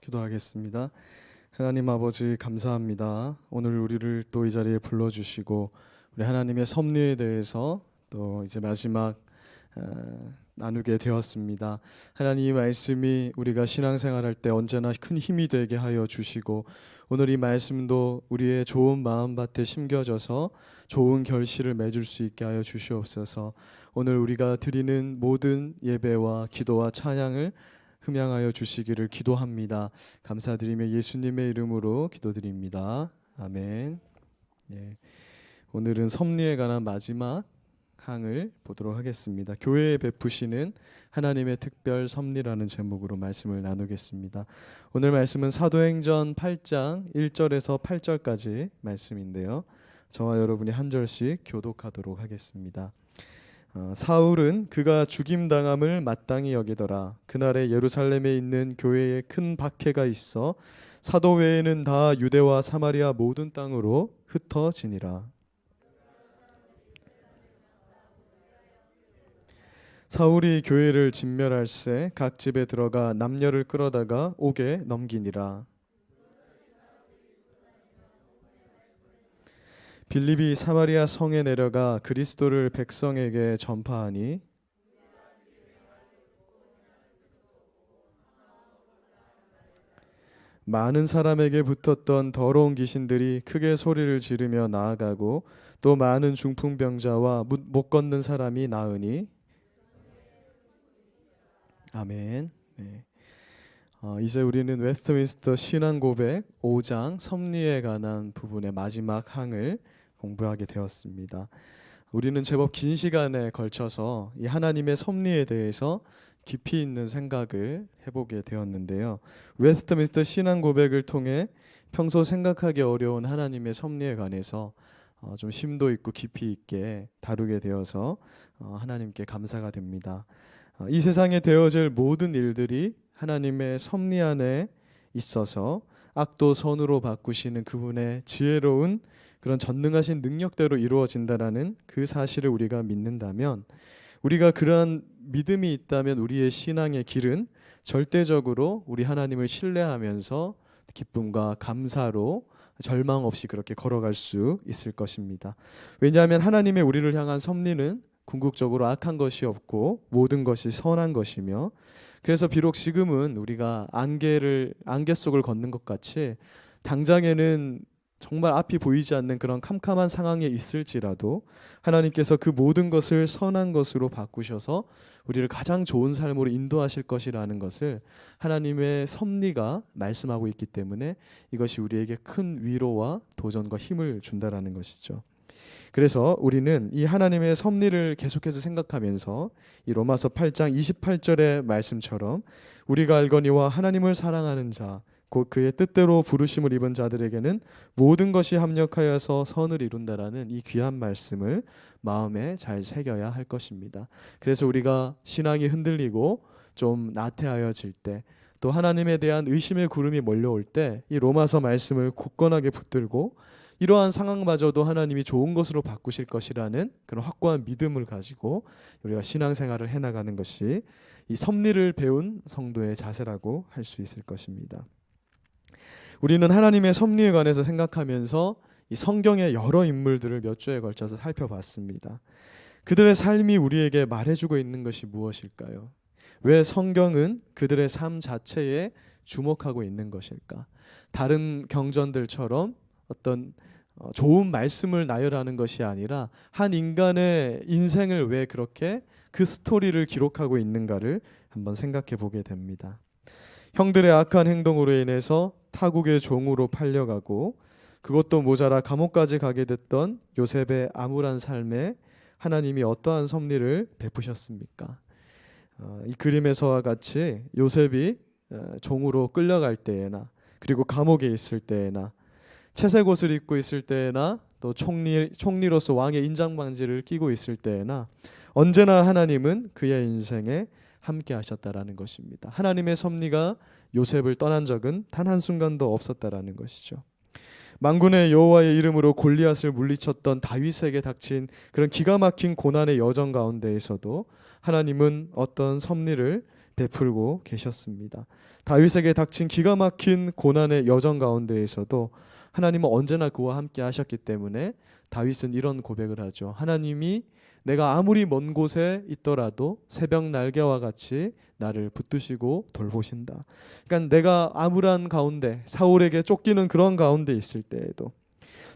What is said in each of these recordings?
기도하겠습니다. 하나님 아버지 감사합니다. 오늘 우리를 또 이 자리에 불러주시고 우리 하나님의 섭리에 대해서 또 이제 마지막 나누게 되었습니다. 하나님의 말씀이 우리가 신앙생활할 때 언제나 큰 힘이 되게 하여 주시고 오늘 이 말씀도 우리의 좋은 마음밭에 심겨져서 좋은 결실을 맺을 수 있게 하여 주시옵소서. 오늘 우리가 드리는 모든 예배와 기도와 찬양을 흠양하여 주시기를 기도합니다. 감사드리며 예수님의 이름으로 기도드립니다. 아멘. 예. 오늘은 섭리에 관한 마지막 항을 보도록 하겠습니다. 교회에 베푸시는 하나님의 특별 섭리라는 제목으로 말씀을 나누겠습니다. 오늘 말씀은 사도행전 8장 1절에서 8절까지 말씀인데요. 저와 여러분이 한 절씩 교독하도록 하겠습니다. 사울은 그가 죽임당함을 마땅히 여기더라. 그날에 예루살렘에 있는 교회에 큰 박해가 있어 사도 외에는 다 유대와 사마리아 모든 땅으로 흩어지니라. 사울이 교회를 진멸할세 각 집에 들어가 남녀를 끌어다가 옥에 넘기니라. 빌립이 사마리아 성에 내려가 그리스도를 백성에게 전파하니 많은 사람에게 붙었던 더러운 귀신들이 크게 소리를 지르며 나아가고 또 많은 중풍병자와 못 걷는 사람이 나으니 아멘. 네. 이제 우리는 웨스트민스터 신앙고백 5장 섭리에 관한 부분의 마지막 항을 공부하게 되었습니다. 우리는 제법 긴 시간에 걸쳐서 이 하나님의 섭리에 대해서 깊이 있는 생각을 해보게 되었는데요. 웨스트민스터 신앙고백을 통해 평소 생각하기 어려운 하나님의 섭리에 관해서 좀 심도 있고 깊이 있게 다루게 되어서 하나님께 감사가 됩니다. 이 세상에 되어질 모든 일들이 하나님의 섭리 안에 있어서 악도 선으로 바꾸시는 그분의 지혜로운 그런 전능하신 능력대로 이루어진다라는 그 사실을 우리가 믿는다면, 우리가 그러한 믿음이 있다면 우리의 신앙의 길은 절대적으로 우리 하나님을 신뢰하면서 기쁨과 감사로 절망 없이 그렇게 걸어갈 수 있을 것입니다. 왜냐하면 하나님의 우리를 향한 섭리는 궁극적으로 악한 것이 없고 모든 것이 선한 것이며, 그래서 비록 지금은 우리가 안개 속을 걷는 것 같이 당장에는 정말 앞이 보이지 않는 그런 캄캄한 상황에 있을지라도 하나님께서 그 모든 것을 선한 것으로 바꾸셔서 우리를 가장 좋은 삶으로 인도하실 것이라는 것을 하나님의 섭리가 말씀하고 있기 때문에 이것이 우리에게 큰 위로와 도전과 힘을 준다라는 것이죠. 그래서 우리는 이 하나님의 섭리를 계속해서 생각하면서 이 로마서 8장 28절의 말씀처럼 우리가 알거니와 하나님을 사랑하는 자 곧 그의 뜻대로 부르심을 입은 자들에게는 모든 것이 합력하여서 선을 이룬다라는 이 귀한 말씀을 마음에 잘 새겨야 할 것입니다. 그래서 우리가 신앙이 흔들리고 좀 나태하여질 때, 또 하나님에 대한 의심의 구름이 몰려올 때 이 로마서 말씀을 굳건하게 붙들고 이러한 상황마저도 하나님이 좋은 것으로 바꾸실 것이라는 그런 확고한 믿음을 가지고 우리가 신앙생활을 해나가는 것이 이 섭리를 배운 성도의 자세라고 할 수 있을 것입니다. 우리는 하나님의 섭리에 관해서 생각하면서 이 성경의 여러 인물들을 몇 주에 걸쳐서 살펴봤습니다. 그들의 삶이 우리에게 말해주고 있는 것이 무엇일까요? 왜 성경은 그들의 삶 자체에 주목하고 있는 것일까? 다른 경전들처럼 어떤 좋은 말씀을 나열하는 것이 아니라 한 인간의 인생을 왜 그렇게 그 스토리를 기록하고 있는가를 한번 생각해 보게 됩니다. 형들의 악한 행동으로 인해서 타국의 종으로 팔려가고 그것도 모자라 감옥까지 가게 됐던 요셉의 암울한 삶에 하나님이 어떠한 섭리를 베푸셨습니까? 이 그림에서와 같이 요셉이 종으로 끌려갈 때에나 그리고 감옥에 있을 때에나 채색 옷을 입고 있을 때에나 또 총리로서 왕의 인장반지를 끼고 있을 때에나 언제나 하나님은 그의 인생에 함께 하셨다라는 것입니다. 하나님의 섭리가 요셉을 떠난 적은 단 한순간도 없었다라는 것이죠. 만군의 여호와의 이름으로 골리앗을 물리쳤던 다윗에게 닥친 그런 기가 막힌 고난의 여정 가운데에서도 하나님은 어떤 섭리를 베풀고 계셨습니다. 다윗에게 닥친 기가 막힌 고난의 여정 가운데에서도 하나님은 언제나 그와 함께 하셨기 때문에 다윗은 이런 고백을 하죠. 하나님이 내가 아무리 먼 곳에 있더라도 새벽 날개와 같이 나를 붙드시고 돌보신다. 그러니까 내가 암울한 가운데, 사울에게 쫓기는 그런 가운데 있을 때에도,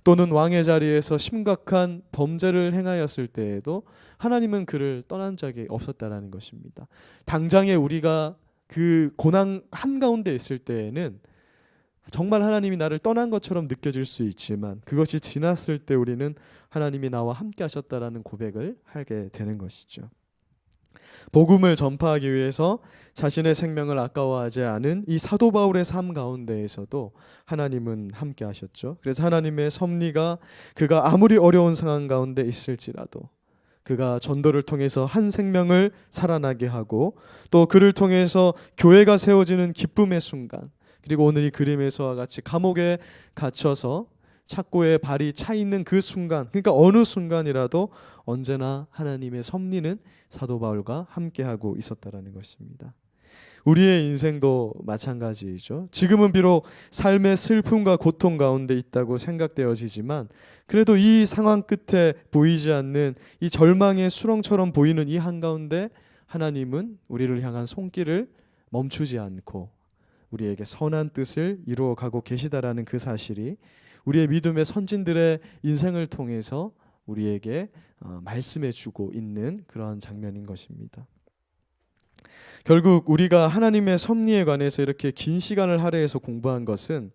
또는 왕의 자리에서 심각한 범죄를 행하였을 때에도 하나님은 그를 떠난 적이 없었다라는 것입니다. 당장에 우리가 그 고난 한가운데 있을 때에는 정말 하나님이 나를 떠난 것처럼 느껴질 수 있지만, 그것이 지났을 때 우리는 하나님이 나와 함께 하셨다라는 고백을 하게 되는 것이죠. 복음을 전파하기 위해서 자신의 생명을 아까워하지 않은 이 사도 바울의 삶 가운데에서도 하나님은 함께 하셨죠. 그래서 하나님의 섭리가 그가 아무리 어려운 상황 가운데 있을지라도 그가 전도를 통해서 한 생명을 살아나게 하고, 또 그를 통해서 교회가 세워지는 기쁨의 순간, 그리고 오늘 이 그림에서와 같이 감옥에 갇혀서 착고에 발이 차 있는 그 순간, 그러니까 어느 순간이라도 언제나 하나님의 섭리는 사도 바울과 함께하고 있었다라는 것입니다. 우리의 인생도 마찬가지이죠. 지금은 비록 삶의 슬픔과 고통 가운데 있다고 생각되어지지만, 그래도 이 상황 끝에 보이지 않는 이 절망의 수렁처럼 보이는 이 한가운데 하나님은 우리를 향한 손길을 멈추지 않고 우리에게 선한 뜻을 이루어가고 계시다라는 그 사실이 우리의 믿음의 선진들의 인생을 통해서 우리에게 말씀해주고 있는 그런 장면인 것입니다. 결국 우리가 하나님의 섭리에 관해서 이렇게 긴 시간을 할애해서 공부한 것은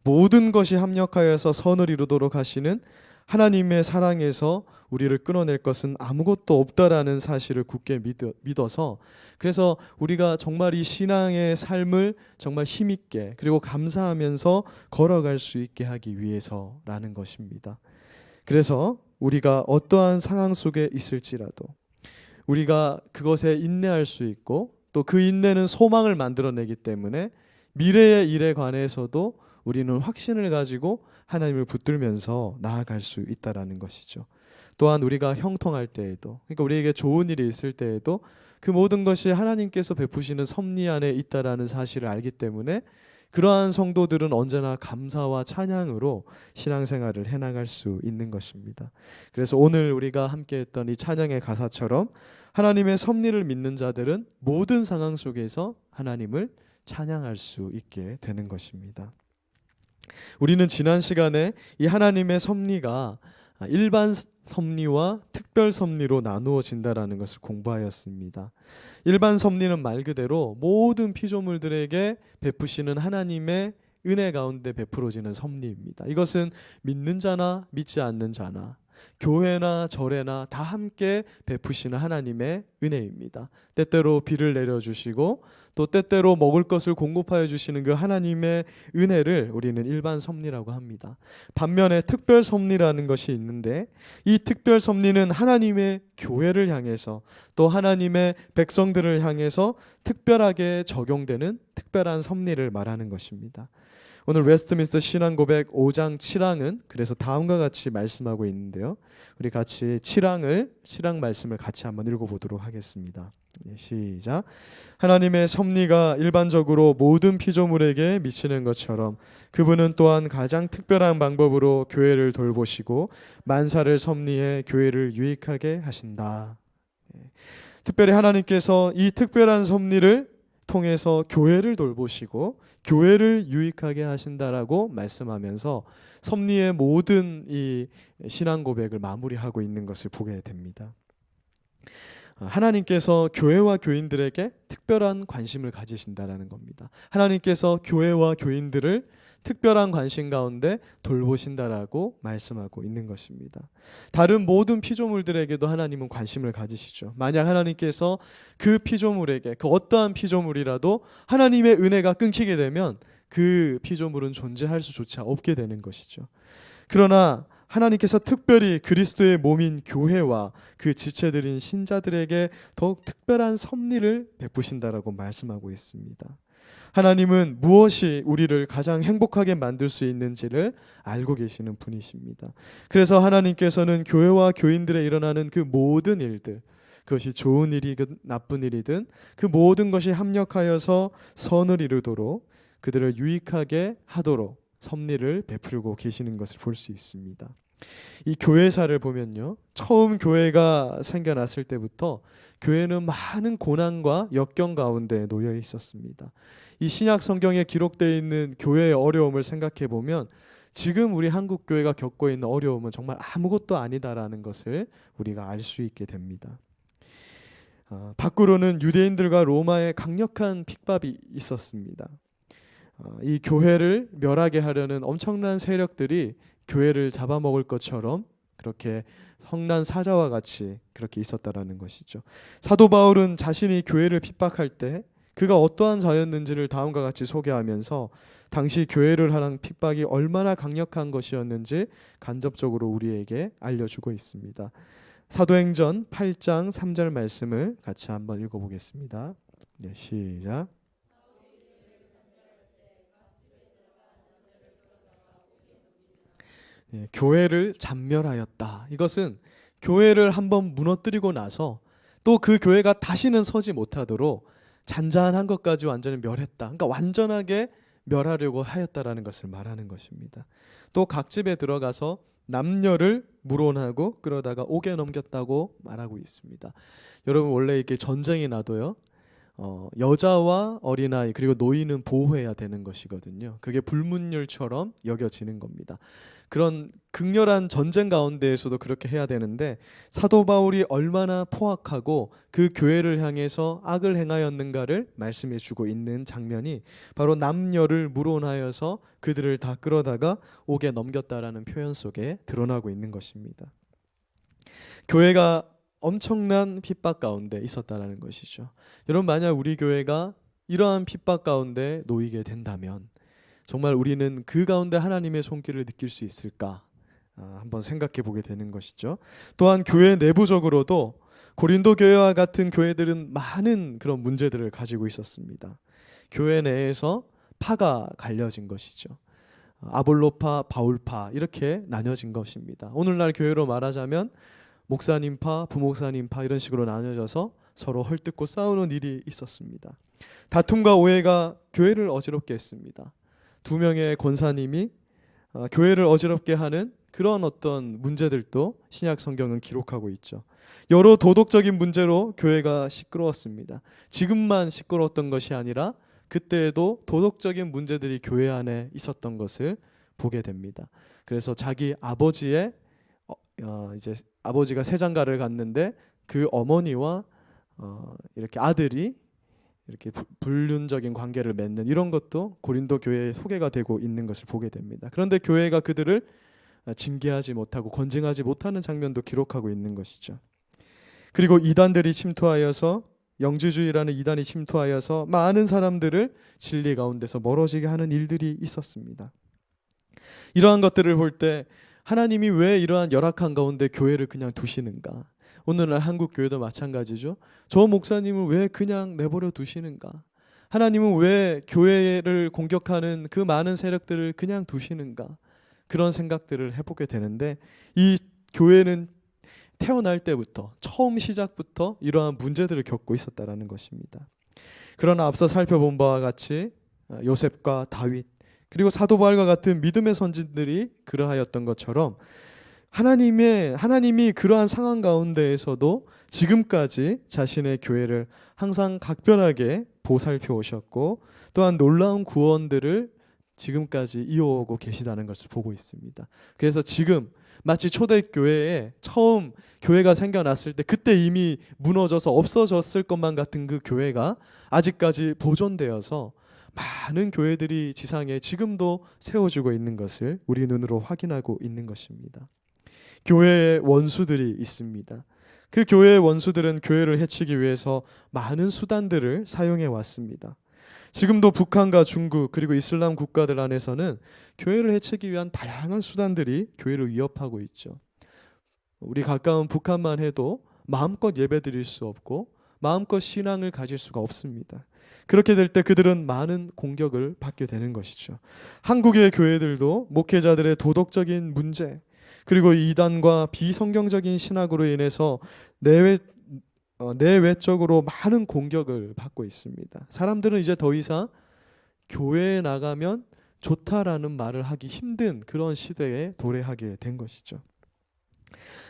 모든 것이 합력하여서 선을 이루도록 하시는 하나님의 사랑에서 우리를 끊어낼 것은 아무것도 없다라는 사실을 굳게 믿어서, 그래서 우리가 정말 이 신앙의 삶을 정말 힘있게 그리고 감사하면서 걸어갈 수 있게 하기 위해서라는 것입니다. 그래서 우리가 어떠한 상황 속에 있을지라도 우리가 그것에 인내할 수 있고, 또 그 인내는 소망을 만들어내기 때문에 미래의 일에 관해서도 우리는 확신을 가지고 하나님을 붙들면서 나아갈 수 있다라는 것이죠. 또한 우리가 형통할 때에도, 그러니까 우리에게 좋은 일이 있을 때에도 그 모든 것이 하나님께서 베푸시는 섭리 안에 있다라는 사실을 알기 때문에 그러한 성도들은 언제나 감사와 찬양으로 신앙생활을 해나갈 수 있는 것입니다. 그래서 오늘 우리가 함께했던 이 찬양의 가사처럼 하나님의 섭리를 믿는 자들은 모든 상황 속에서 하나님을 찬양할 수 있게 되는 것입니다. 우리는 지난 시간에 이 하나님의 섭리가 일반 섭리와 특별 섭리로 나누어진다라는 것을 공부하였습니다. 일반 섭리는 말 그대로 모든 피조물들에게 베푸시는 하나님의 은혜 가운데 베풀어지는 섭리입니다. 이것은 믿는 자나 믿지 않는 자나 교회나 절에나 다 함께 베푸시는 하나님의 은혜입니다. 때때로 비를 내려주시고 또 때때로 먹을 것을 공급하여 주시는 그 하나님의 은혜를 우리는 일반 섭리라고 합니다. 반면에 특별 섭리라는 것이 있는데, 이 특별 섭리는 하나님의 교회를 향해서 또 하나님의 백성들을 향해서 특별하게 적용되는 특별한 섭리를 말하는 것입니다. 오늘 웨스트민스터 신앙고백 5장 7항은 그래서 다음과 같이 말씀하고 있는데요. 우리 같이 7항 말씀을 같이 한번 읽어보도록 하겠습니다. 시작. 하나님의 섭리가 일반적으로 모든 피조물에게 미치는 것처럼 그분은 또한 가장 특별한 방법으로 교회를 돌보시고 만사를 섭리해 교회를 유익하게 하신다. 특별히 하나님께서 이 특별한 섭리를 통해서 교회를 돌보시고 교회를 유익하게 하신다라고 말씀하면서 섭리의 모든 이 신앙 고백을 마무리하고 있는 것을 보게 됩니다. 하나님께서 교회와 교인들에게 특별한 관심을 가지신다라는 겁니다. 하나님께서 교회와 교인들을 특별한 관심 가운데 돌보신다라고 말씀하고 있는 것입니다. 다른 모든 피조물들에게도 하나님은 관심을 가지시죠. 만약 하나님께서 그 피조물에게, 그 어떠한 피조물이라도 하나님의 은혜가 끊기게 되면 그 피조물은 존재할 수조차 없게 되는 것이죠. 그러나 하나님께서 특별히 그리스도의 몸인 교회와 그 지체들인 신자들에게 더욱 특별한 섭리를 베푸신다라고 말씀하고 있습니다. 하나님은 무엇이 우리를 가장 행복하게 만들 수 있는지를 알고 계시는 분이십니다. 그래서 하나님께서는 교회와 교인들에 일어나는 그 모든 일들, 그것이 좋은 일이든 나쁜 일이든 그 모든 것이 합력하여서 선을 이루도록 그들을 유익하게 하도록 섭리를 베풀고 계시는 것을 볼 수 있습니다. 이 교회사를 보면요, 처음 교회가 생겨났을 때부터 교회는 많은 고난과 역경 가운데 놓여 있었습니다. 이 신약 성경에 기록되어 있는 교회의 어려움을 생각해 보면 지금 우리 한국 교회가 겪고 있는 어려움은 정말 아무것도 아니다라는 것을 우리가 알 수 있게 됩니다. 밖으로는 유대인들과 로마의 강력한 핍박이 있었습니다. 이 교회를 멸하게 하려는 엄청난 세력들이 교회를 잡아먹을 것처럼 그렇게 성난 사자와 같이 그렇게 있었다라는 것이죠. 사도 바울은 자신이 교회를 핍박할 때 그가 어떠한 자였는지를 다음과 같이 소개하면서 당시 교회를 향한 핍박이 얼마나 강력한 것이었는지 간접적으로 우리에게 알려주고 있습니다. 사도행전 8장 3절 말씀을 같이 한번 읽어보겠습니다. 네, 시작. 네, 교회를 잔멸하였다. 이것은 교회를 한번 무너뜨리고 나서 또 그 교회가 다시는 서지 못하도록 잔잔한 것까지 완전히 멸했다. 그러니까 완전하게 멸하려고 하였다라는 것을 말하는 것입니다. 또 각 집에 들어가서 남녀를 물어나고 그러다가 옥에 넘겼다고 말하고 있습니다. 여러분, 원래 이렇게 전쟁이 나도요, 여자와 어린아이 그리고 노인은 보호해야 되는 것이거든요. 그게 불문율처럼 여겨지는 겁니다. 그런 극렬한 전쟁 가운데에서도 그렇게 해야 되는데 사도 바울이 얼마나 포악하고 그 교회를 향해서 악을 행하였는가를 말씀해 주고 있는 장면이 바로 남녀를 물어나여서 그들을 다 끌어다가 옥에 넘겼다라는 표현 속에 드러나고 있는 것입니다. 교회가 엄청난 핍박 가운데 있었다라는 것이죠. 여러분, 만약 우리 교회가 이러한 핍박 가운데 놓이게 된다면 정말 우리는 그 가운데 하나님의 손길을 느낄 수 있을까? 한번 생각해 보게 되는 것이죠. 또한 교회 내부적으로도 고린도 교회와 같은 교회들은 많은 그런 문제들을 가지고 있었습니다. 교회 내에서 파가 갈려진 것이죠. 아볼로파, 바울파 이렇게 나뉘어진 것입니다. 오늘날 교회로 말하자면 목사님파, 부목사님파 이런 식으로 나뉘어져서 서로 헐뜯고 싸우는 일이 있었습니다. 다툼과 오해가 교회를 어지럽게 했습니다. 두 명의 권사님이 교회를 어지럽게 하는 그런 어떤 문제들도 신약 성경은 기록하고 있죠. 여러 도덕적인 문제로 교회가 시끄러웠습니다. 지금만 시끄러웠던 것이 아니라 그때에도 도덕적인 문제들이 교회 안에 있었던 것을 보게 됩니다. 그래서 자기 아버지의 이제 아버지가 세장가를 갔는데 그 어머니와 이렇게 아들이 이렇게 불륜적인 관계를 맺는 이런 것도 고린도 교회에 소개가 되고 있는 것을 보게 됩니다. 그런데 교회가 그들을 징계하지 못하고 건징하지 못하는 장면도 기록하고 있는 것이죠. 그리고 이단들이 침투하여서 영지주의라는 이단이 침투하여서 많은 사람들을 진리 가운데서 멀어지게 하는 일들이 있었습니다. 이러한 것들을 볼 때 하나님이 왜 이러한 열악한 가운데 교회를 그냥 두시는가? 오늘날 한국 교회도 마찬가지죠. 저 목사님을 왜 그냥 내버려 두시는가? 하나님은 왜 교회를 공격하는 그 많은 세력들을 그냥 두시는가? 그런 생각들을 해보게 되는데 이 교회는 태어날 때부터 처음 시작부터 이러한 문제들을 겪고 있었다라는 것입니다. 그러나 앞서 살펴본 바와 같이 요셉과 다윗 그리고 사도 바울과 같은 믿음의 선진들이 그러하였던 것처럼 하나님이 그러한 상황 가운데에서도 지금까지 자신의 교회를 항상 각별하게 보살펴 오셨고 또한 놀라운 구원들을 지금까지 이어오고 계시다는 것을 보고 있습니다. 그래서 지금 마치 초대교회에 처음 교회가 생겨났을 때 그때 이미 무너져서 없어졌을 것만 같은 그 교회가 아직까지 보존되어서 많은 교회들이 지상에 지금도 세워지고 있는 것을 우리 눈으로 확인하고 있는 것입니다. 교회에 원수들이 있습니다. 그 교회의 원수들은 교회를 해치기 위해서 많은 수단들을 사용해 왔습니다. 지금도 북한과 중국 그리고 이슬람 국가들 안에서는 교회를 해치기 위한 다양한 수단들이 교회를 위협하고 있죠. 우리 가까운 북한만 해도 마음껏 예배드릴 수 없고 마음껏 신앙을 가질 수가 없습니다. 그렇게 될 때 그들은 많은 공격을 받게 되는 것이죠. 한국의 교회들도 목회자들의 도덕적인 문제 그리고 이단과 비성경적인 신학으로 인해서 내외 내외적으로 많은 공격을 받고 있습니다. 사람들은 이제 더 이상 교회에 나가면 좋다라는 말을 하기 힘든 그런 시대에 도래하게 된 것이죠.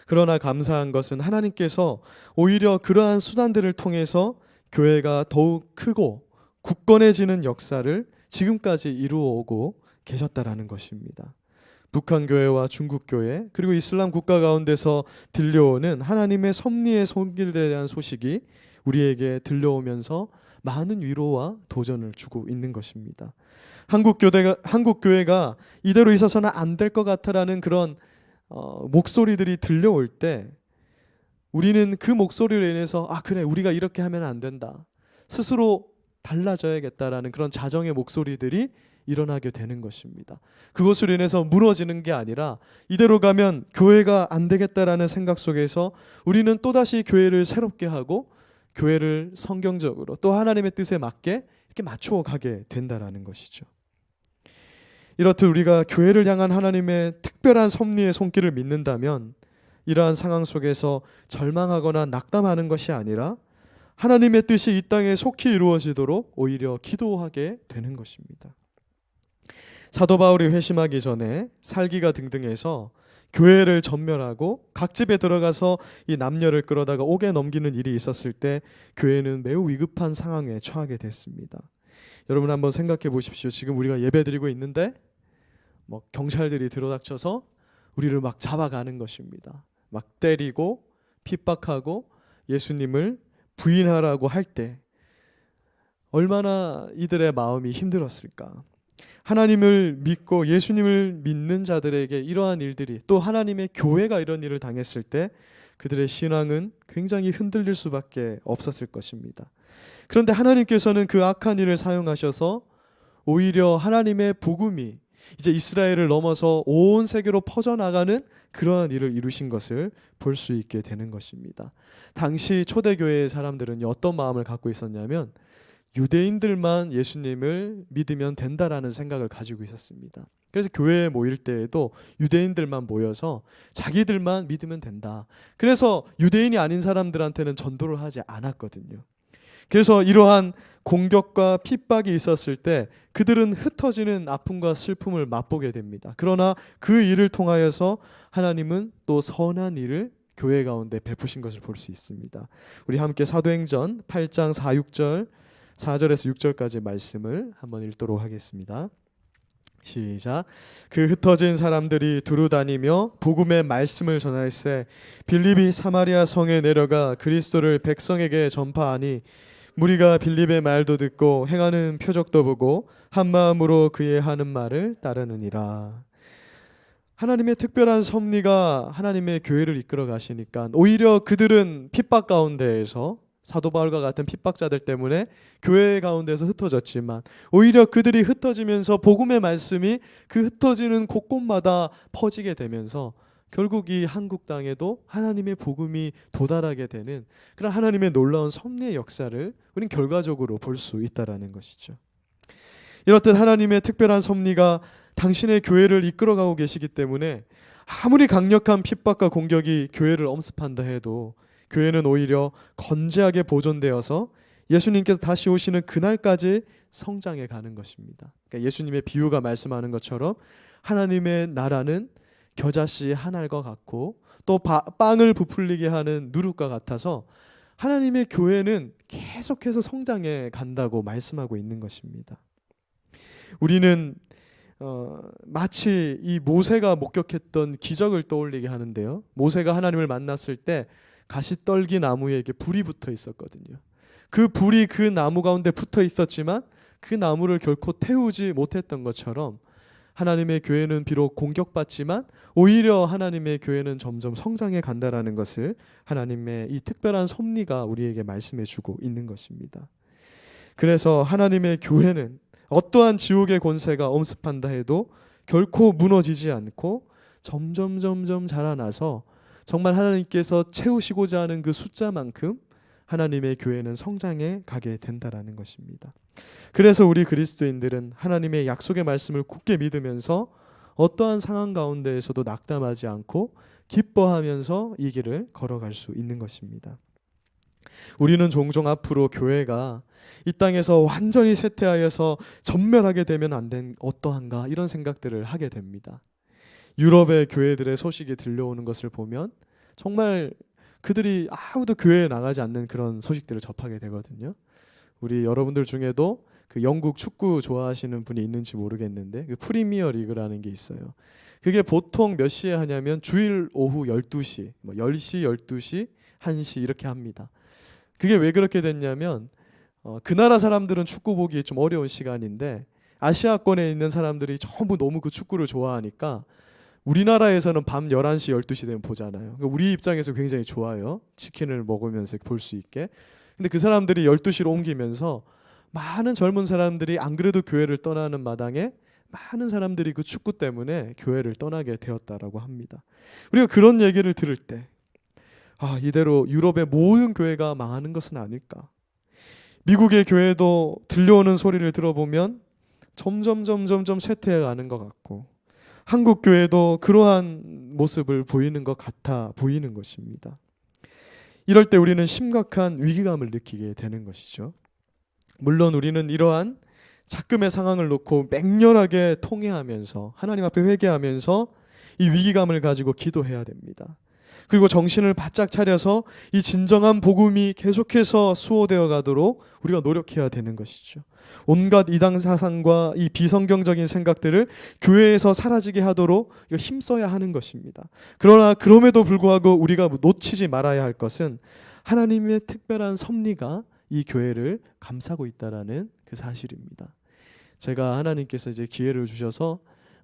그러나 감사한 것은 하나님께서 오히려 그러한 수단들을 통해서 교회가 더욱 크고 굳건해지는 역사를 지금까지 이루어오고 계셨다라는 것입니다. 북한 교회와 중국 교회 그리고 이슬람 국가 가운데서 들려오는 하나님의 섭리의 손길에 대한 소식이 우리에게 들려오면서 많은 위로와 도전을 주고 있는 것입니다. 한국 교회가 이대로 있어서는 안 될 것 같아라는 그런 목소리들이 들려올 때 우리는 그 목소리로 인해서 그래 우리가 이렇게 하면 안 된다. 스스로 달라져야겠다라는 그런 자정의 목소리들이 일어나게 되는 것입니다. 그것으로 인해서 무너지는 게 아니라 이대로 가면 교회가 안 되겠다라는 생각 속에서 우리는 또다시 교회를 새롭게 하고 교회를 성경적으로 또 하나님의 뜻에 맞게 이렇게 맞추어 가게 된다라는 것이죠. 이렇듯 우리가 교회를 향한 하나님의 특별한 섭리의 손길을 믿는다면 이러한 상황 속에서 절망하거나 낙담하는 것이 아니라 하나님의 뜻이 이 땅에 속히 이루어지도록 오히려 기도하게 되는 것입니다. 사도 바울이 회심하기 전에 살기가 등등해서 교회를 전멸하고 각 집에 들어가서 이 남녀를 끌어다가 옥에 넘기는 일이 있었을 때 교회는 매우 위급한 상황에 처하게 됐습니다. 여러분 한번 생각해 보십시오. 지금 우리가 예배드리고 있는데 경찰들이 들어닥쳐서 우리를 막 잡아가는 것입니다. 막 때리고 핍박하고 예수님을 부인하라고 할 때 얼마나 이들의 마음이 힘들었을까. 하나님을 믿고 예수님을 믿는 자들에게 이러한 일들이 또 하나님의 교회가 이런 일을 당했을 때 그들의 신앙은 굉장히 흔들릴 수밖에 없었을 것입니다. 그런데 하나님께서는 그 악한 일을 사용하셔서 오히려 하나님의 복음이 이제 이스라엘을 넘어서 온 세계로 퍼져나가는 그러한 일을 이루신 것을 볼 수 있게 되는 것입니다. 당시 초대교회의 사람들은 어떤 마음을 갖고 있었냐면 유대인들만 예수님을 믿으면 된다라는 생각을 가지고 있었습니다. 그래서 교회에 모일 때에도 유대인들만 모여서 자기들만 믿으면 된다. 그래서 유대인이 아닌 사람들한테는 전도를 하지 않았거든요. 그래서 이러한 공격과 핍박이 있었을 때 그들은 흩어지는 아픔과 슬픔을 맛보게 됩니다. 그러나 그 일을 통하여서 하나님은 또 선한 일을 교회 가운데 베푸신 것을 볼 수 있습니다. 우리 함께 사도행전 8장 4절에서 6절까지 말씀을 한번 읽도록 하겠습니다. 시작. 그 흩어진 사람들이 두루 다니며 복음의 말씀을 전할세 빌립이 사마리아 성에 내려가 그리스도를 백성에게 전파하니 무리가 빌립의 말도 듣고 행하는 표적도 보고 한 마음으로 그의 하는 말을 따르느니라. 하나님의 특별한 섭리가 하나님의 교회를 이끌어 가시니까 오히려 그들은 핍박 가운데에서 사도 바울과 같은 핍박자들 때문에 교회 가운데서 흩어졌지만 오히려 그들이 흩어지면서 복음의 말씀이 그 흩어지는 곳곳마다 퍼지게 되면서 결국 이 한국 땅에도 하나님의 복음이 도달하게 되는 그런 하나님의 놀라운 섭리의 역사를 우리는 결과적으로 볼 수 있다라는 것이죠. 이렇듯 하나님의 특별한 섭리가 당신의 교회를 이끌어가고 계시기 때문에 아무리 강력한 핍박과 공격이 교회를 엄습한다 해도 교회는 오히려 건재하게 보존되어서 예수님께서 다시 오시는 그날까지 성장해 가는 것입니다. 그러니까 예수님의 비유가 말씀하는 것처럼 하나님의 나라는 겨자씨 한 알과 같고 또 빵을 부풀리게 하는 누룩과 같아서 하나님의 교회는 계속해서 성장해 간다고 말씀하고 있는 것입니다. 우리는 마치 이 모세가 목격했던 기적을 떠올리게 하는데요. 모세가 하나님을 만났을 때 가시떨기 나무에 이렇게 불이 붙어 있었거든요. 그 불이 그 나무 가운데 붙어 있었지만 그 나무를 결코 태우지 못했던 것처럼 하나님의 교회는 비록 공격받지만 오히려 하나님의 교회는 점점 성장해 간다라는 것을 하나님의 이 특별한 섭리가 우리에게 말씀해 주고 있는 것입니다. 그래서 하나님의 교회는 어떠한 지옥의 권세가 엄습한다 해도 결코 무너지지 않고 점점 자라나서 정말 하나님께서 채우시고자 하는 그 숫자만큼 하나님의 교회는 성장해 가게 된다라는 것입니다. 그래서 우리 그리스도인들은 하나님의 약속의 말씀을 굳게 믿으면서 어떠한 상황 가운데에서도 낙담하지 않고 기뻐하면서 이 길을 걸어갈 수 있는 것입니다. 우리는 종종 앞으로 교회가 이 땅에서 완전히 쇠퇴하여서 전멸하게 되면 안 된 어떠한가 이런 생각들을 하게 됩니다. 유럽의 교회들의 소식이 들려오는 것을 보면 정말 그들이 아무도 교회에 나가지 않는 그런 소식들을 접하게 되거든요. 우리 여러분들 중에도 그 영국 축구 좋아하시는 분이 있는지 모르겠는데 그 프리미어 리그라는 게 있어요. 그게 보통 몇 시에 하냐면 주일 오후 12시, 뭐 10시, 12시, 1시 이렇게 합니다. 그게 왜 그렇게 됐냐면 그 나라 사람들은 축구 보기 좀 어려운 시간인데 아시아권에 있는 사람들이 전부 너무 그 축구를 좋아하니까 우리나라에서는 밤 11시, 12시 되면 보잖아요. 그러니까 우리 입장에서 굉장히 좋아요. 치킨을 먹으면서 볼 수 있게. 근데 그 사람들이 12시로 옮기면서 많은 젊은 사람들이 안 그래도 교회를 떠나는 마당에 많은 사람들이 그 축구 때문에 교회를 떠나게 되었다라고 합니다. 우리가 그런 얘기를 들을 때 이대로 유럽의 모든 교회가 망하는 것은 아닐까. 미국의 교회도 들려오는 소리를 들어보면 점점 쇠퇴해가는 것 같고 한국 교회도 그러한 모습을 보이는 것 같아 보이는 것입니다. 이럴 때 우리는 심각한 위기감을 느끼게 되는 것이죠. 물론 우리는 이러한 작금의 상황을 놓고 맹렬하게 통회하면서 하나님 앞에 회개하면서 이 위기감을 가지고 기도해야 됩니다. 그리고 정신을 바짝 차려서 이 진정한 복음이 계속해서 수호되어 가도록 우리가 노력해야 되는 것이죠. 온갖 이단 사상과 이 비성경적인 생각들을 교회에서 사라지게 하도록 힘써야 하는 것입니다. 그러나 그럼에도 불구하고 우리가 놓치지 말아야 할 것은 하나님의 특별한 섭리가 이 교회를 감싸고 있다라는 그 사실입니다. 제가 하나님께서 이제 기회를 주셔서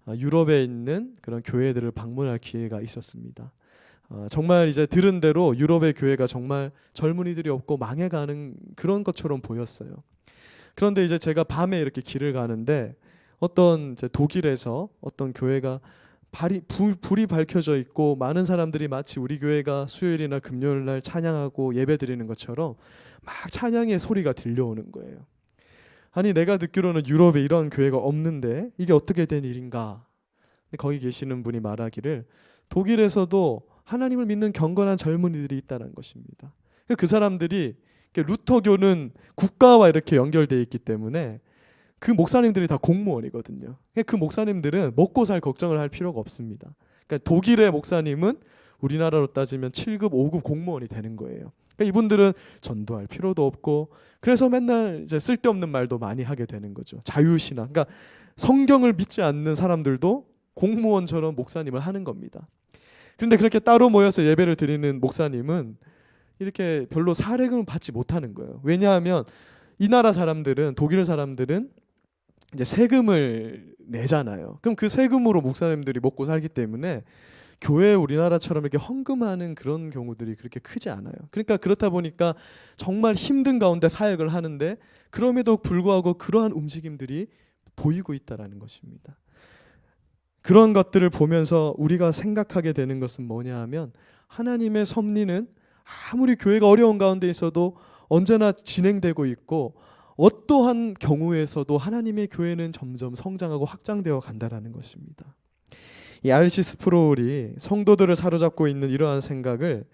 유럽에 있는 그런 교회들을 방문할 기회가 있었습니다. 정말 이제 들은 대로 유럽의 교회가 정말 젊은이들이 없고 망해가는 그런 것처럼 보였어요. 그런데 이제 제가 밤에 이렇게 길을 가는데 어떤 이제 독일에서 어떤 교회가 불이 밝혀져 있고 많은 사람들이 마치 우리 교회가 수요일이나 금요일 날 찬양하고 예배 드리는 것처럼 막 찬양의 소리가 들려오는 거예요. 아니 내가 듣기로는 유럽에 이러한 교회가 없는데 이게 어떻게 된 일인가. 근데 거기 계시는 분이 말하기를 독일에서도 하나님을 믿는 경건한 젊은이들이 있다는 것입니다. 그 사람들이 루터교는 국가와 이렇게 연결되어 있기 때문에 그 목사님들이 다 공무원이거든요. 그 목사님들은 먹고 살 걱정을 할 필요가 없습니다. 그러니까 독일의 목사님은 우리나라로 따지면 7급, 5급 공무원이 되는 거예요. 그러니까 이분들은 전도할 필요도 없고 그래서 맨날 이제 쓸데없는 말도 많이 하게 되는 거죠. 자유신앙. 그러니까 성경을 믿지 않는 사람들도 공무원처럼 목사님을 하는 겁니다. 그런데 그렇게 따로 모여서 예배를 드리는 목사님은 이렇게 별로 사례금을 받지 못하는 거예요. 왜냐하면 이 나라 사람들은 독일 사람들은 이제 세금을 내잖아요. 그럼 그 세금으로 목사님들이 먹고 살기 때문에 교회 우리나라처럼 이렇게 헌금하는 그런 경우들이 그렇게 크지 않아요. 그러니까 그렇다 보니까 정말 힘든 가운데 사역을 하는데 그럼에도 불구하고 그러한 움직임들이 보이고 있다라는 것입니다. 그런 것들을 보면서 우리가 생각하게 되는 것은 뭐냐 하면 하나님의 섭리는 아무리 교회가 어려운 가운데 있어도 언제나 진행되고 있고 어떠한 경우에서도 하나님의 교회는 점점 성장하고 확장되어 간다라는 것입니다. 이 R.C. 스프로울이 성도들을 사로잡고 있는 이러한 생각을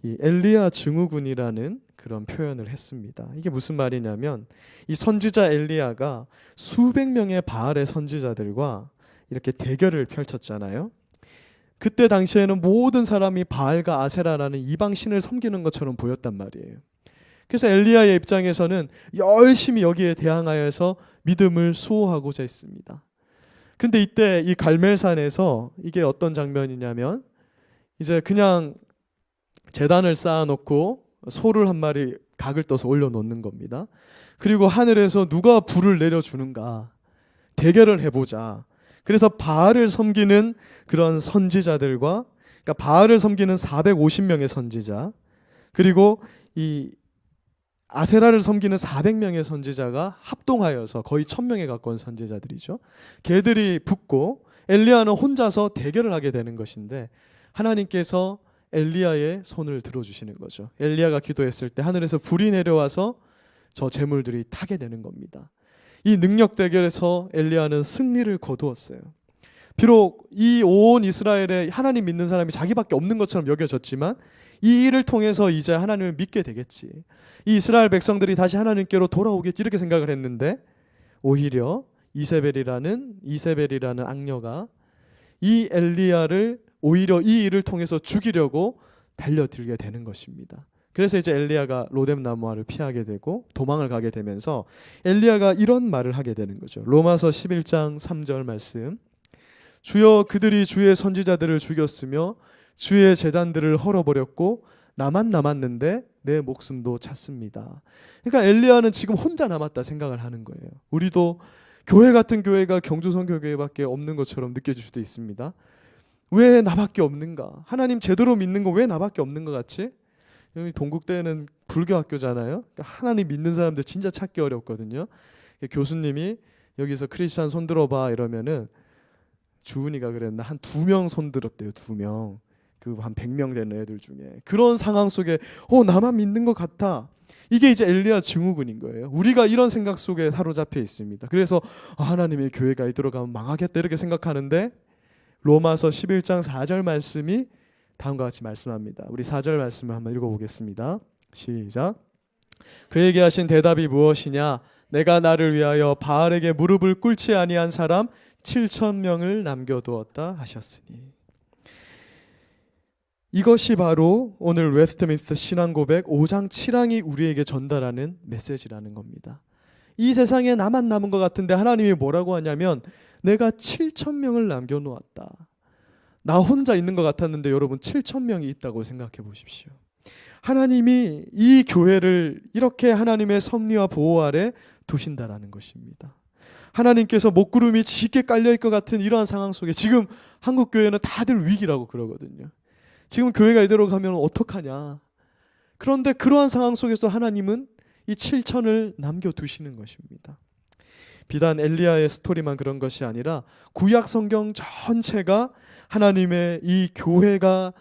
이 엘리야 증후군이라는 그런 표현을 했습니다. 이게 무슨 말이냐면 이 선지자 엘리야가 수백 명의 바알의 선지자들과 이렇게 대결을 펼쳤잖아요. 그때 당시에는 모든 사람이 바알과 아세라라는 이방 신을 섬기는 것처럼 보였단 말이에요. 그래서 엘리야의 입장에서는 열심히 여기에 대항하여서 믿음을 수호하고자 했습니다. 근데 이때 이 갈멜산에서 이게 어떤 장면이냐면 이제 그냥 제단을 쌓아놓고 소를 한 마리 각을 떠서 올려놓는 겁니다. 그리고 하늘에서 누가 불을 내려주는가 대결을 해보자. 그래서 바알을 섬기는 그런 선지자들과 그러니까 바알을 섬기는 450명의 선지자 그리고 이 아세라를 섬기는 400명의 선지자가 합동하여서 거의 1000명에 가까운 선지자들이죠. 걔들이 붙고 엘리야는 혼자서 대결을 하게 되는 것인데 하나님께서 엘리야의 손을 들어주시는 거죠. 엘리야가 기도했을 때 하늘에서 불이 내려와서 저 재물들이 타게 되는 겁니다. 이 능력 대결에서 엘리야는 승리를 거두었어요. 비록 이 온 이스라엘에 하나님 믿는 사람이 자기밖에 없는 것처럼 여겨졌지만 이 일을 통해서 이제 하나님을 믿게 되겠지. 이 이스라엘 백성들이 다시 하나님께로 돌아오겠지 이렇게 생각을 했는데 오히려 이세벨이라는 악녀가 이 엘리야를 오히려 이 일을 통해서 죽이려고 달려들게 되는 것입니다. 그래서 이제 엘리야가 로뎀 나무아를 피하게 되고 도망을 가게 되면서 엘리야가 이런 말을 하게 되는 거죠. 로마서 11장 3절 말씀. 주여 그들이 주의 선지자들을 죽였으며 주의 제단들을 헐어버렸고 나만 남았는데 내 목숨도 찾습니다. 그러니까 엘리야는 지금 혼자 남았다 생각을 하는 거예요. 우리도 교회 같은 교회가 경주선교교회밖에 없는 것처럼 느껴질 수도 있습니다. 왜 나밖에 없는가? 하나님 제대로 믿는 거 왜 나밖에 없는 것 같지? 여기 동국대는 불교학교잖아요. 그러니까 하나님 믿는 사람들 진짜 찾기 어렵거든요. 교수님이 여기서 크리스찬 손들어봐 이러면은 주은이가 그랬나 한 2명 손들었대요. 2명. 그 한 100명 되는 애들 중에 그런 상황 속에 나만 믿는 것 같아. 이게 이제 엘리야 증후군인 거예요. 우리가 이런 생각 속에 사로잡혀 있습니다. 그래서 하나님의 교회가 이대로 가면 망하겠다 이렇게 생각하는데 로마서 11장 4절 말씀이 다음과 같이 말씀합니다. 우리 4절 말씀을 한번 읽어보겠습니다. 시작. 그에게 하신 대답이 무엇이냐? 내가 나를 위하여 바알에게 무릎을 꿇지 아니한 사람 7,000명을 남겨두었다 하셨으니. 이것이 바로 오늘 웨스트민스터 신앙고백 5장 7항이 우리에게 전달하는 메시지라는 겁니다. 이 세상에 나만 남은 것 같은데 하나님이 뭐라고 하냐면 내가 7,000명을 남겨놓았다. 나 혼자 있는 것 같았는데 여러분 7,000명이 있다고 생각해 보십시오. 하나님이 이 교회를 이렇게 하나님의 섭리와 보호 아래 두신다라는 것입니다. 하나님께서 목구름이 짙게 깔려있을 것 같은 이러한 상황 속에 지금 한국교회는 다들 위기라고 그러거든요. 지금 교회가 이대로 가면 어떡하냐. 그런데 그러한 상황 속에서 하나님은 이 7,000을 남겨두시는 것입니다. 비단 엘리야의 스토리만 그런 것이 아니라 구약 성경 전체가 하나님의 이 교회가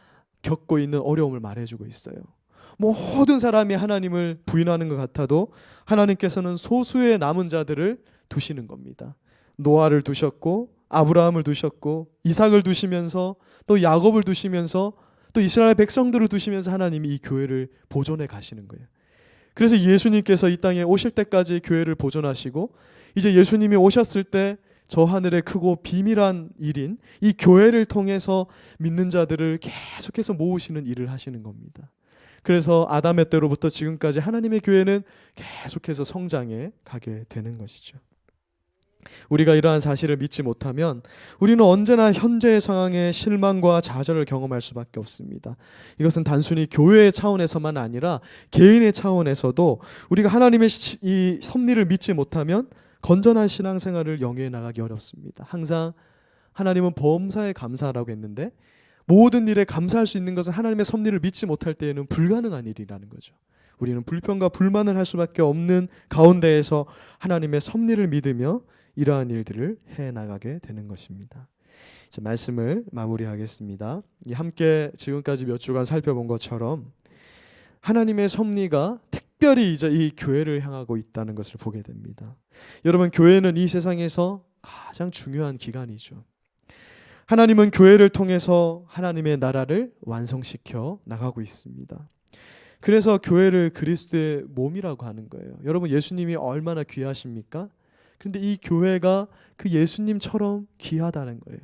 겪고 있는 어려움을 말해주고 있어요. 모든 사람이 하나님을 부인하는 것 같아도 하나님께서는 소수의 남은 자들을 두시는 겁니다. 노아를 두셨고 아브라함을 두셨고 이삭을 두시면서 또 야곱을 두시면서 또 이스라엘 백성들을 두시면서 하나님이 이 교회를 보존해 가시는 거예요. 그래서 예수님께서 이 땅에 오실 때까지 교회를 보존하시고 이제 예수님이 오셨을 때 저 하늘의 크고 비밀한 일인 이 교회를 통해서 믿는 자들을 계속해서 모으시는 일을 하시는 겁니다. 그래서 아담의 때로부터 지금까지 하나님의 교회는 계속해서 성장해 가게 되는 것이죠. 우리가 이러한 사실을 믿지 못하면 우리는 언제나 현재의 상황에 실망과 좌절을 경험할 수밖에 없습니다. 이것은 단순히 교회의 차원에서만 아니라 개인의 차원에서도 우리가 하나님의 이 섭리를 믿지 못하면 건전한 신앙생활을 영위해 나가기 어렵습니다. 항상 하나님은 범사에 감사하라고 했는데 모든 일에 감사할 수 있는 것은 하나님의 섭리를 믿지 못할 때에는 불가능한 일이라는 거죠. 우리는 불평과 불만을 할 수밖에 없는 가운데에서 하나님의 섭리를 믿으며 이러한 일들을 해나가게 되는 것입니다. 이제 말씀을 마무리하겠습니다. 함께 지금까지 몇 주간 살펴본 것처럼 하나님의 섭리가 특별히 이제 이 교회를 향하고 있다는 것을 보게 됩니다. 여러분, 교회는 이 세상에서 가장 중요한 기관이죠. 하나님은 교회를 통해서 하나님의 나라를 완성시켜 나가고 있습니다. 그래서 교회를 그리스도의 몸이라고 하는 거예요. 여러분, 예수님이 얼마나 귀하십니까? 그런데 이 교회가 그 예수님처럼 귀하다는 거예요.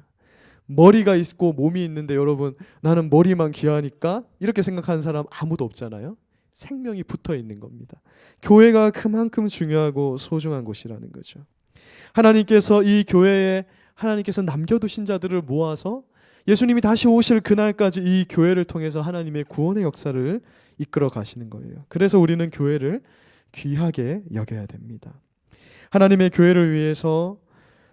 머리가 있고 몸이 있는데 여러분, 나는 머리만 귀하니까 이렇게 생각하는 사람 아무도 없잖아요. 생명이 붙어 있는 겁니다. 교회가 그만큼 중요하고 소중한 곳이라는 거죠. 하나님께서 이 교회에 하나님께서 남겨두신 자들을 모아서 예수님이 다시 오실 그날까지 이 교회를 통해서 하나님의 구원의 역사를 이끌어 가시는 거예요. 그래서 우리는 교회를 귀하게 여겨야 됩니다. 하나님의 교회를 위해서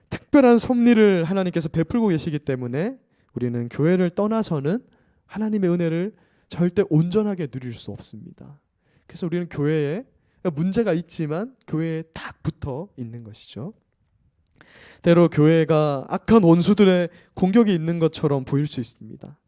특별한 섭리를 하나님께서 베풀고 계시기 때문에 우리는 교회를 떠나서는 하나님의 은혜를 절대 온전하게 누릴 수 없습니다. 그래서 우리는 교회에 문제가 있지만 교회에 딱 붙어 있는 것이죠. 때로 교회가 악한 원수들의 공격이 있는 것처럼 보일 수 있습니다.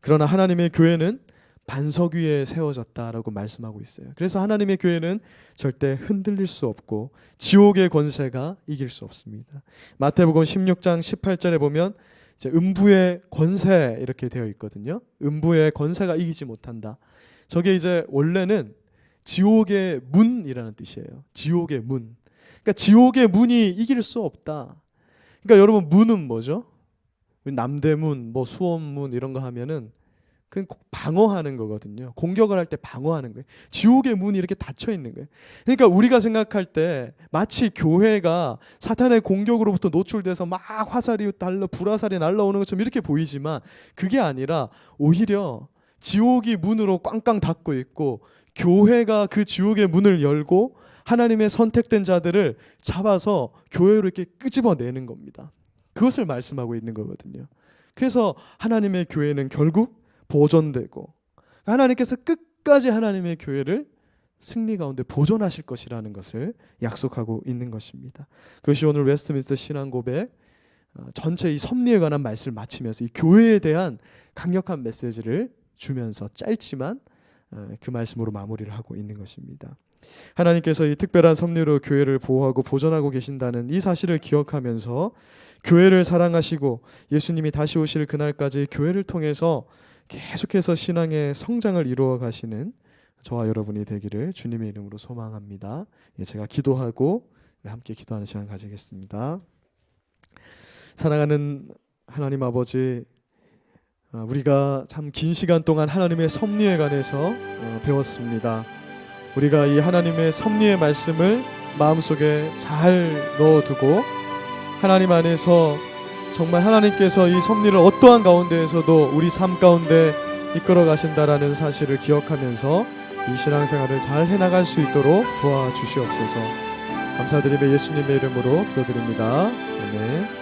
그러나 하나님의 교회는 반석 위에 세워졌다라고 말씀하고 있어요. 그래서 하나님의 교회는 절대 흔들릴 수 없고 지옥의 권세가 이길 수 없습니다. 마태복음 16장 18절에 보면 이제 음부의 권세 이렇게 되어 있거든요. 음부의 권세가 이기지 못한다. 저게 이제 원래는 지옥의 문이라는 뜻이에요. 지옥의 문. 그러니까 지옥의 문이 이길 수 없다. 그러니까 여러분 문은 뭐죠? 남대문, 뭐 수원문 이런 거 하면은 그건 꼭 방어하는 거거든요. 공격을 할 때 방어하는 거예요. 지옥의 문이 이렇게 닫혀 있는 거예요. 그러니까 우리가 생각할 때 마치 교회가 사탄의 공격으로부터 노출돼서 막 화살이 불화살이 날라오는 것처럼 이렇게 보이지만 그게 아니라 오히려 지옥이 문으로 꽝꽝 닫고 있고 교회가 그 지옥의 문을 열고 하나님의 선택된 자들을 잡아서 교회로 이렇게 끄집어내는 겁니다. 그것을 말씀하고 있는 거거든요. 그래서 하나님의 교회는 결국 보존되고 하나님께서 끝까지 하나님의 교회를 승리 가운데 보존하실 것이라는 것을 약속하고 있는 것입니다. 그것이 오늘 웨스트민스터 신앙고백 전체 이 섭리에 관한 말씀을 마치면서 이 교회에 대한 강력한 메시지를 주면서 짧지만 그 말씀으로 마무리를 하고 있는 것입니다. 하나님께서 이 특별한 섭리로 교회를 보호하고 보존하고 계신다는 이 사실을 기억하면서 교회를 사랑하시고 예수님이 다시 오실 그날까지 교회를 통해서 계속해서 신앙의 성장을 이루어 가시는 저와 여러분이 되기를 주님의 이름으로 소망합니다. 제가 기도하고 함께 기도하는 시간 가지겠습니다. 사랑하는 하나님 아버지, 우리가 참 긴 시간 동안 하나님의 섭리에 관해서 배웠습니다. 우리가 이 하나님의 섭리의 말씀을 마음속에 잘 넣어두고 하나님 안에서 정말 하나님께서 이 섭리를 어떠한 가운데에서도 우리 삶 가운데 이끌어 가신다라는 사실을 기억하면서 이 신앙생활을 잘 해나갈 수 있도록 도와주시옵소서. 감사드리며 예수님의 이름으로 기도드립니다. 아멘.